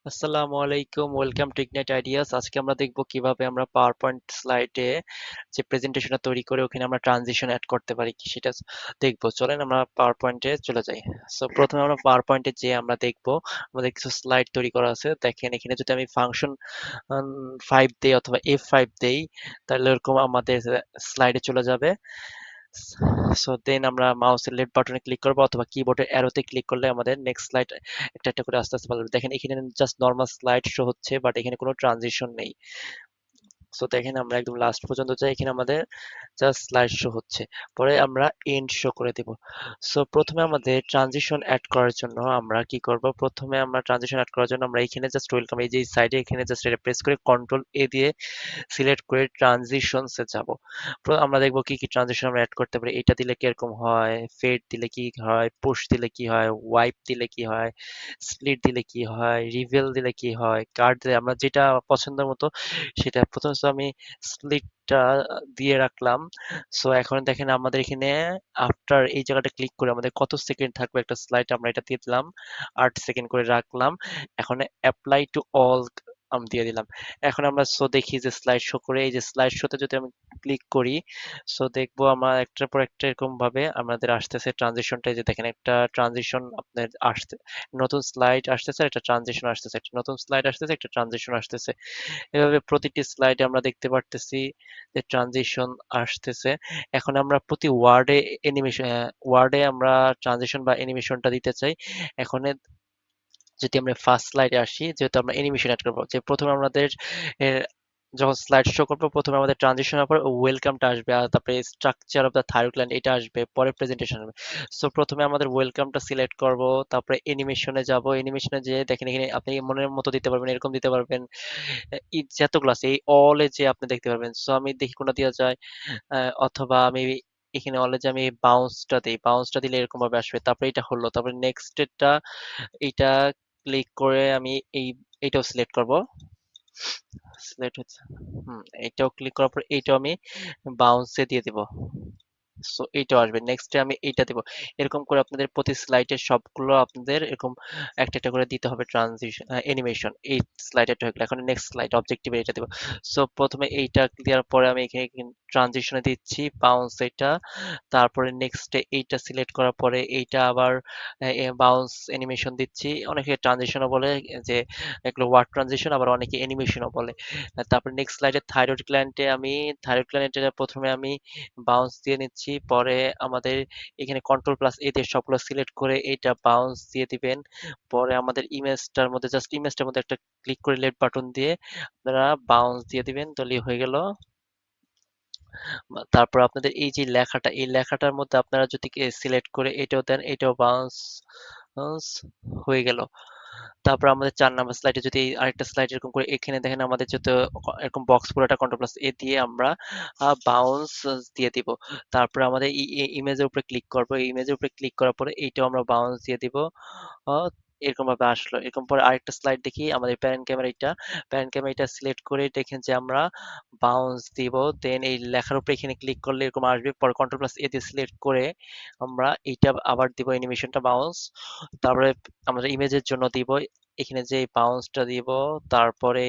আসসালামু আলাইকুম, welcome to ignite ideas. আজকে আমরা দেখব কিভাবে আমরা পাওয়ার পয়েন্ট স্লাইডে যে প্রেজেন্টেশনটা তৈরি করে ওখানে আমরা ট্রানজিশন অ্যাড করতে পারি কি সেটা দেখবো। চলেন আমরা পাওয়ার পয়েন্টে চলে যাই। সো প্রথমে আমরা পাওয়ার পয়েন্টে যে আমরা দেখবো আমাদের কিছু স্লাইড তৈরি করা আছে। দেখেন এখানে যদি আমি ফাংশন 5 দেই অথবা F5 দেই, তাহলে এরকম আমাদের স্লাইডে চলে যাবে। সো দেন আমরা মাউসের লেফট বাটনে ক্লিক করবো অথবা কিবোর্ডের অ্যারোতে ক্লিক করলে আমাদের নেক্সট স্লাইড একটা একটা করে আস্তে আস্তে ভালো দেখেন এখানে জাস্ট নর্মাল স্লাইড শো হচ্ছে, বাট এখানে কোনো ট্রানজিশন নেই। সো দেখেন আমরা একদম লাস্ট পর্যন্ত যাই, এখানে আমাদের জাস্ট স্লাইড শো হচ্ছে, পরে আমরা এন্ড শো করে দেব। সো প্রথমে আমাদের ট্রানজিশন অ্যাড করার জন্য আমরা কি করব, প্রথমে আমরা ট্রানজিশন অ্যাড করার জন্য আমরা এখানে জাস্ট ওয়েলকাম এই যে সাইডে এখানে জাস্ট এটা প্রেস করে কন্ট্রোল এ দিয়ে সিলেক্ট করে ট্রানজিশনসে যাব। আমরা দেখব কি কি ট্রানজিশন আমরা অ্যাড করতে পারি। এটা দিলে কিরকম হয়, ফেড দিলে কি হয়, পুশ দিলে কি হয়, ওয়াইপ দিলে কি হয়, স্প্লিট দিলে কি হয়, রিভেল দিলে কি হয়, কার্ড দিলে আমরা যেটা পছন্দ মতো সেটা। প্রথমে আমি স্প্লিটটা দিয়ে রাখলাম। সো এখন দেখেন আমাদের এখানে আফটার এই জায়গাটা ক্লিক করে আমাদের কত সেকেন্ড থাকবে একটা স্লাইড, আমরা এটা দিয়ে দিলাম 8 সেকেন্ড করে রাখলাম। এখন অ্যাপ্লাই টু অল আমি দিয়ে দিলাম। এখন আমরা সো দেখি যে স্লাইড শো করে, এই যে স্লাইড শোতে যদি আমি ক্লিক করি, সো দেখবো আমার একটার পর একটা এরকম ভাবে আমাদের আসতেছে ট্রানজিশনটা। যে দেখেন একটা ট্রানজিশন আপনার আসছে, নতুন স্লাইড আসতেছে, একটা ট্রানজিশন আসতেছে, একটা নতুন স্লাইড আসতেছে, একটা ট্রানজিশন আসতেছে। এভাবে প্রতিটি স্লাইডে আমরা দেখতে পারতেছি যে ট্রানজিশন আসতেছে। এখন আমরা প্রতি ওয়ার্ডে অ্যানিমেশন, ওয়ার্ডে আমরা ট্রানজিশন বা অ্যানিমেশনটা দিতে চাই। এখন যদি আমরা ফার্স্ট স্লাইডে আসি, যেহেতু আমরা অ্যানিমেশন অ্যাড করবো, যে প্রথমে আমাদের এর যখন স্লাইড শো করবো প্রথমে আমাদের ট্রানজিশনের পর ওয়েলকামটা আসবে, আর তারপরে স্ট্রাকচার অফ দ্য থাইরোগ্ল্যান্ড এটা আসবে, পরে প্রেজেন্টেশন হবে। সো প্রথমে আমাদের ওয়েলকামটা সিলেক্ট করব, তারপরে অ্যানিমেশনে যাব। অ্যানিমেশনে যে দেখেন এখানে আপনি মনের মতো দিতে পারবেন, এরকম দিতে পারবেন, যতগুলো আছে এই অলে যে আপনি দেখতে পারবেন। সো আমি দেখি কোনটা দেওয়া যায়। অথবা আমি এখানে অলে যে আমি বাউন্সটা দিই, বাউন্সটা দিলে এরকম ভাবে আসবে। তারপরে এটা হলো, তারপরে নেক্সট এটা এইটা ক্লিক করে আমি এইটাও সিলেক্ট করব। সিলেক্ট হচ্ছে, এইটাও ক্লিক করার পর এইটাও আমি বাউন্সে দিয়ে দিব। সো এইটাও আসবে, নেক্সটে আমি এইটা দেব। এরকম করে আপনাদের প্রতি স্লাইডের সবগুলো আপনাদের এরকম একটা একটা করে দিতে হবে ট্রানজিশন অ্যানিমেশন। এই স্লাইডেরটা হয়ে গেল, এখন নেক্সট স্লাইড অবজেক্টিভে এটা দেব। সো প্রথমে এইটা দেওয়ার পরে আমি এখানে ট্রানজিশনে দিচ্ছি বাউন্স এটা, তারপরে নেক্সটে এইটা সিলেক্ট করার পরে এইটা আবার বাউন্স অ্যানিমেশন দিচ্ছি। অনেকে ট্রানজিশনও বলে, যে এগুলো ওয়ার্ড ট্রানজিশন, আবার অনেকে অ্যানিমেশনও বলে। তারপর নেক্সট স্লাইডে থাইরয়েড গ্ল্যান্ডে আমি থাইরয়েড গ্ল্যান্ডে প্রথমে আমি বাউন্স দিয়ে নিচ্ছি, পরে আমাদের এখানে কন্ট্রোল প্লাস এ দিয়ে সবগুলো সিলেক্ট করে এইটা বাউন্স দিয়ে দিবেন। পরে আমাদের ইমেজটার মধ্যে জাস্ট ইমেজটার মধ্যে একটা ক্লিক করে লেফট বাটন দিয়ে আপনারা বাউন্স দিয়ে দিবেন, তাহলেই হয়ে গেল। তারপর আপনাদের এই যে লেখাটা, এই লেখাটার মধ্যে আপনারা যদি সিলেক্ট করে এটাও দেন, এটাও বাউন্স হয়ে গেল। তারপর আমাদের 4 নাম্বার স্লাইডে যদি আরেকটা স্লাইড এরকম করে এখানে দেখেন আমাদের যত এরকম বক্স পুরোটা কন্ট্রোল প্লাস এ দিয়ে আমরা বাউন্স দিয়ে দিব। তারপর আমাদের ইমেজের উপরে ক্লিক করব, এই ইমেজের উপরে ক্লিক করার পরে এইটাও আমরা বাউন্স দিয়ে দিব। আহ, এরকম ভাবে আসলো। এরকম পরে আরেকটা স্লাইড দেখি, আমাদের প্যারেন্ট ক্যামেরা এটা সিলেক্ট করে দেখেন যে আমরা বাউন্স দিব। দেন এই লেখার উপরে এখানে ক্লিক করলে এরকম আসবে, পরে কন্ট্রোল প্লাস এ দিয়ে সিলেক্ট করে আমরা এইটা আবার দিব অ্যানিমেশনটা বাউন্স। তারপরে আমরা ইমেজের জন্য দিব, এখানে যে বাউন্সটা দিব, তারপরে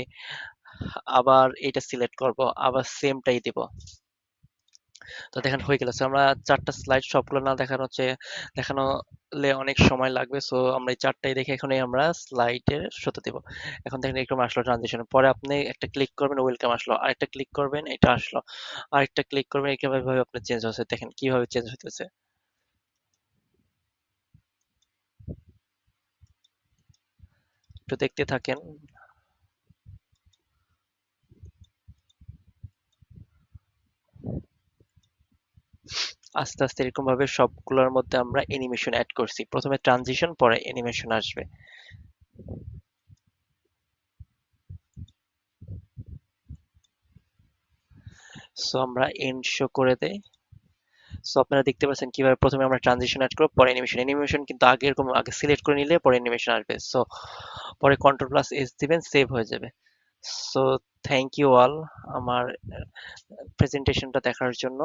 আবার এটা সিলেক্ট করব, আবার সেমটাই দিব। তো দেখেন হয়ে গেল। So, আমরা 4টা স্লাইড সবগুলো না দেখানোলে অনেক সময় লাগবে। সো আমরা এই 4টাই দেখে এখনই আমরা স্লাইডের শোতে দেব। এখন দেখেন এরকম আসলো ট্রানজিশন, পরে আপনি একটা ক্লিক করবেন ওয়েলকাম আসলো, আরেকটা ক্লিক করবেন এটা আসলো, আরেকটা ক্লিক করবেন, এইভাবে আপনার চেঞ্জ হচ্ছে। দেখেন কিভাবে চেঞ্জ হতেছে, একটু দেখতে থাকেন। আস্তে আস্তে এরকম ভাবে সবগুলোর মধ্যে আমরা অ্যানিমেশন অ্যাড করছি, প্রথমে ট্রানজিশন পরে অ্যানিমেশন আসবে। সো আমরা এন্ড শো করে দেই। সো আপনারা দেখতে পাচ্ছেন কিভাবে প্রথমে আমরা ট্রানজিশন অ্যাড করব, পরে অ্যানিমেশন। অ্যানিমেশন কিন্তু আগে এরকম আগে সিলেক্ট করে নিলে পরে অ্যানিমেশন আসবে। সো পরে কন্ট্রোল প্লাস এস দিবেন, সেভ হয়ে যাবে। সো থ্যাংক ইউ অল আমার প্রেজেন্টেশনটা দেখার জন্য।